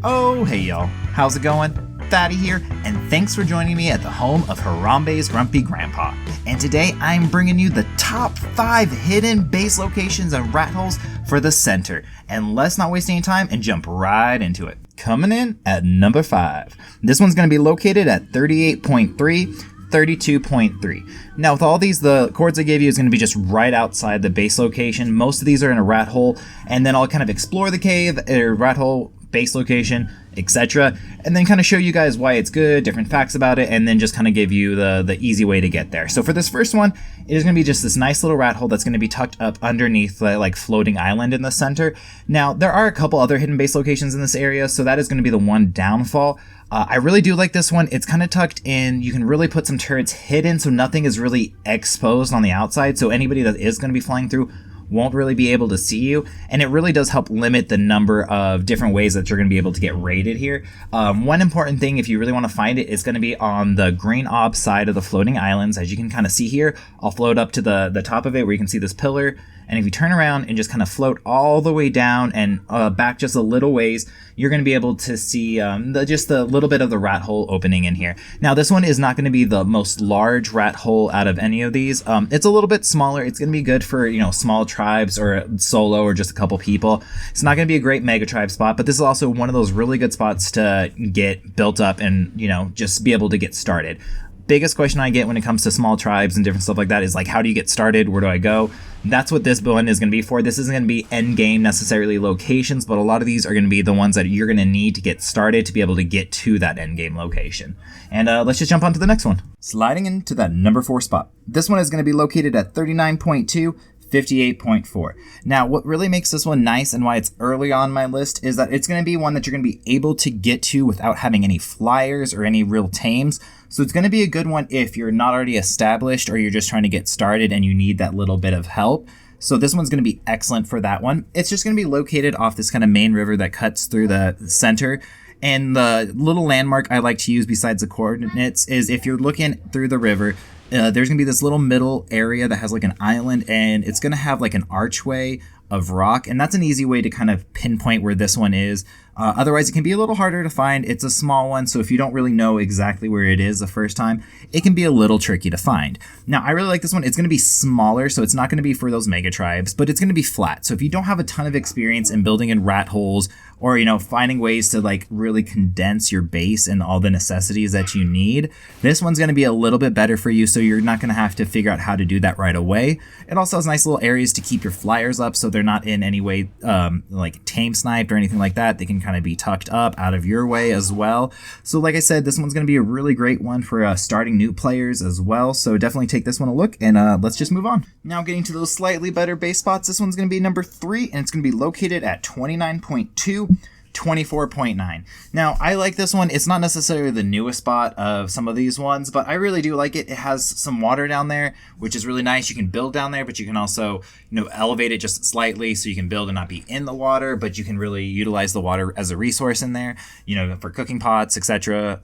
Oh, hey y'all, how's it going? Fatty here, and thanks for joining me at the home of Harambe's Grumpy Grandpa. And today I'm bringing you the top 5 hidden base locations and rat holes for the center. And let's not waste any time and jump right into it. Coming in at number 5. This one's going to be located at 38.3, 32.3. Now with all these, the coords I gave you is going to be just right outside the base location. Most of these are in a rat hole, and then I'll kind of explore the cave, or rat hole, base location, etc., and then kind of show you guys why it's good, different facts about it, and then just kind of give you the easy way to get there. So for this first one, it is going to be just this nice little rat hole that's going to be tucked up underneath the like floating island in the center. Now there are a couple other hidden base locations in this area, so that is going to be the one downfall. I really do like this one. It's kind of tucked in. You can really put some turrets hidden so nothing is really exposed on the outside, so anybody that is going to be flying through won't really be able to see you, and it really does help limit the number of different ways that you're going to be able to get raided here. One important thing, if you really want to find it, is going to be on the green ob side of the floating islands. As you can kind of see here, I'll float up to the top of it where you can see this pillar, and if you turn around and just kind of float all the way down and back just a little ways, you're going to be able to see just a little bit of the rat hole opening in here. Now this one is not going to be the most large rat hole out of any of these. It's a little bit smaller. It's going to be good for, you know, small tribes or solo or just a couple people. It's not going to be a great mega tribe spot, but this is also one of those really good spots to get built up and, you know, just be able to get started. Biggest question I get when it comes to small tribes and different stuff like that is like, how do you get started? Where do I go? That's what this one is going to be for. This isn't going to be end game necessarily locations, but a lot of these are going to be the ones that you're going to need to get started to be able to get to that end game location. And let's just jump on to the next one. Sliding into that number 4 spot. This one is going to be located at 39.2, 58.4. Now, what really makes this one nice and why it's early on my list is that it's going to be one that you're going to be able to get to without having any flyers or any real tames. So it's going to be a good one if you're not already established or you're just trying to get started and you need that little bit of help. So this one's going to be excellent for that one. It's just going to be located off this kind of main river that cuts through the center. And the little landmark I like to use besides the coordinates is if you're looking through the river, there's going to be this little middle area that has like an island, and it's going to have like an archway of rock, and that's an easy way to kind of pinpoint where this one is. Otherwise, it can be a little harder to find. It's a small one, so if you don't really know exactly where it is the first time, it can be a little tricky to find. Now, I really like this one. It's going to be smaller, so it's not going to be for those mega tribes, but it's going to be flat. So if you don't have a ton of experience in building in rat holes or, you know, finding ways to like really condense your base and all the necessities that you need, this one's going to be a little bit better for you, so you're not going to have to figure out how to do that right away. It also has nice little areas to keep your flyers up so they're not in any way like tame sniped or anything like that. They can kind of be tucked up out of your way as well. So like I said, this one's going to be a really great one for starting new players as well. So definitely take this one a look, and let's just move on. Now getting to those slightly better base spots, this one's going to be number 3, and it's going to be located at 29.2, 24.9. Now, I like this one. It's not necessarily the newest spot of some of these ones, but I really do like it. It has some water down there, which is really nice. You can build down there, but you can also, you know, elevate it just slightly so you can build and not be in the water, but you can really utilize the water as a resource in there, you know, for cooking pots, etc.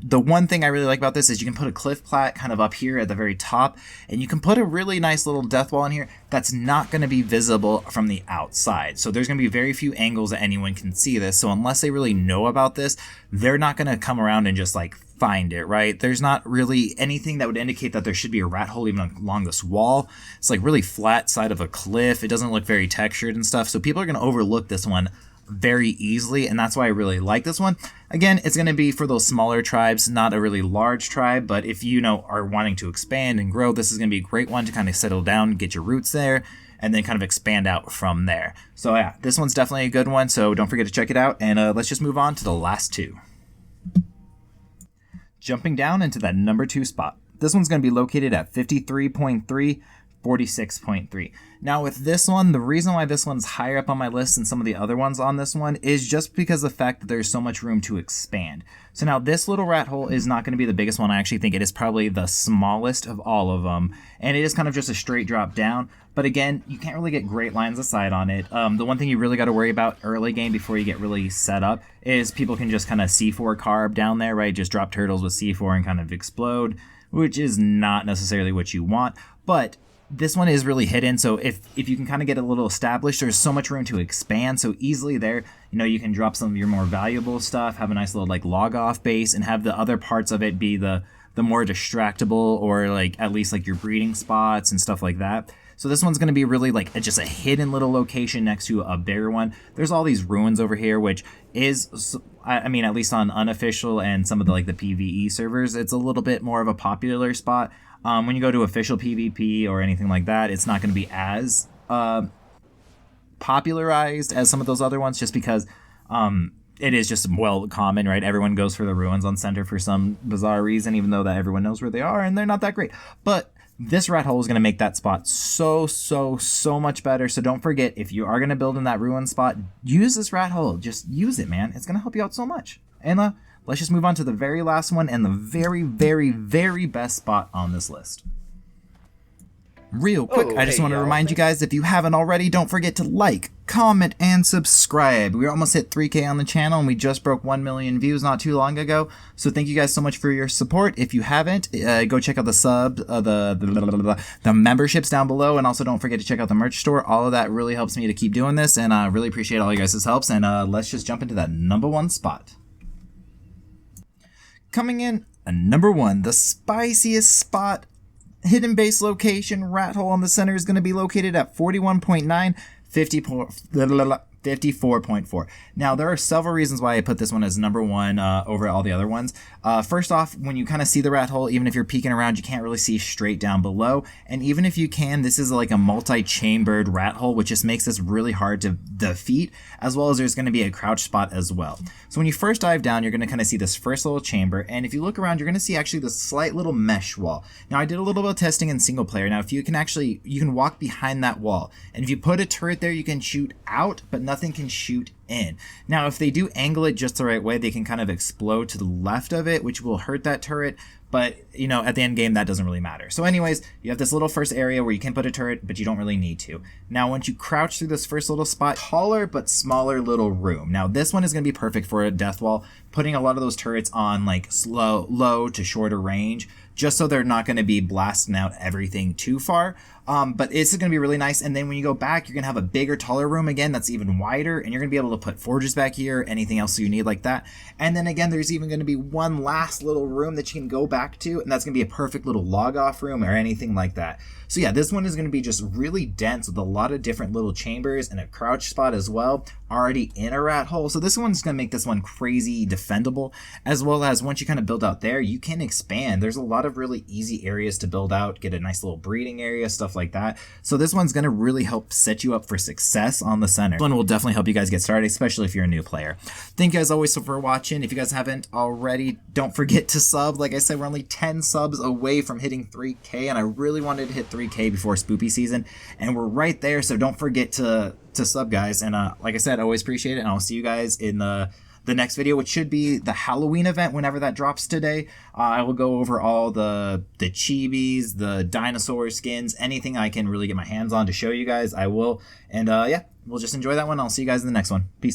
The one thing I really like about this is you can put a cliff plat kind of up here at the very top, and you can put a really nice little death wall in here that's not going to be visible from the outside. So there's going to be very few angles that anyone can see this. So unless they really know about this, they're not going to come around and just like find it, right? There's not really anything that would indicate that there should be a rat hole even along this wall. It's like really flat side of a cliff. It doesn't look very textured and stuff. So people are going to overlook this one very easily, and that's why I really like this one. Again, it's going to be for those smaller tribes, not a really large tribe, but if you know are wanting to expand and grow, this is going to be a great one to kind of settle down, get your roots there, and then kind of expand out from there. So yeah, this one's definitely a good one, so don't forget to check it out, and let's just move on to the last 2. Jumping down into that number 2 spot. This one's going to be located at 53.3, 46.3. Now with this one, the reason why this one's higher up on my list than some of the other ones on this one is just because of the fact that there's so much room to expand. So now this little rat hole is not going to be the biggest one. I actually think it is probably the smallest of all of them, and it is kind of just a straight drop down. But again, you can't really get great lines of sight on it. The one thing you really got to worry about early game before you get really set up is people can just kind of C4 carb down there, right? Just drop turtles with C4 and kind of explode, which is not necessarily what you want. But this one is really hidden, so if you can kind of get a little established, there's so much room to expand. So easily there, you can drop some of your more valuable stuff, have a nice little like log off base, and have the other parts of it be the more distractible, or like at least like your breeding spots and stuff like that. So this one's going to be really like just a hidden little location next to a bigger one. There's all these ruins over here, which is, I mean, at least on unofficial and some of the like the PvE servers, it's a little bit more of a popular spot. When you go to official PvP or anything like that, it's not going to be as popularized as some of those other ones, just because it is just common, right? Everyone goes for the ruins on center for some bizarre reason, even though that everyone knows where they are and they're not that great. But this rat hole is going to make that spot so much better. So don't forget, if you are going to build in that ruin spot, use this rat hole. Just use it, man. It's going to help you out so much. And let's just move on to the very last one and the very best spot on this list. Real quick, I just want to remind you guys, if you haven't already, don't forget to like, comment, and subscribe. We almost hit 3K on the channel, and we just broke 1 million views not too long ago. So thank you guys so much for your support. If you haven't, go check out the the memberships down below, and also don't forget to check out the merch store. All of that really helps me to keep doing this, and I really appreciate all you guys' helps. And let's just jump into that number one spot. Coming in at number one, the spiciest spot, hidden base location, rat hole on the center, is going to be located at 41.9, 54.4. Now, there are several reasons why I put this one as number one over all the other ones. First off, when you kind of see the rat hole, even if you're peeking around, you can't really see straight down below. And even if you can, this is like a multi-chambered rat hole, which just makes this really hard to defeat, as well as there's going to be a crouch spot as well. So when you first dive down, you're going to kind of see this first little chamber. And if you look around, you're going to see actually this slight little mesh wall. Now, I did a little bit of testing in single player. Now, if you can actually, you can walk behind that wall. And if you put a turret there, you can shoot out, but nothing can shoot in. Now, if they do angle it just the right way, they can kind of explode to the left of it, which will hurt that turret. But, at the end game, that doesn't really matter. So anyways, you have this little first area where you can put a turret, but you don't really need to. Now, once you crouch through this first little spot, taller but smaller little room. Now, this one is going to be perfect for a death wall, putting a lot of those turrets on like low to shorter range, just so they're not going to be blasting out everything too far. But it's going to be really nice. And then when you go back, you're going to have a bigger, taller room again that's even wider, and you're going to be able to put forges back here, anything else you need like that. And then again, there's even going to be one last little room that you can go back to, and that's going to be a perfect little log off room or anything like that. So yeah, this one is going to be just really dense with a lot of different little chambers and a crouch spot as well, already in a rat hole. So this one's going to make this one crazy defendable, as well as once you kind of build out there, you can expand. There's a lot of really easy areas to build out, get a nice little breeding area, stuff like that. So this one's going to really help set you up for success on the center. This one will definitely help you guys get started, especially if you're a new player. Thank you guys always for watching. If you guys haven't already, don't forget to sub. Like I said, we're only 10 subs away from hitting 3K, and I really wanted to hit 3K before spoopy season, and we're right there. So don't forget to sub, guys. And like I said, I always appreciate it, and I'll see you guys in the next video, which should be the Halloween event whenever that drops today. I will go over all the chibis, the dinosaur skins, anything I can really get my hands on to show you guys, I will. And yeah, we'll just enjoy that one. I'll see you guys in the next one. Peace.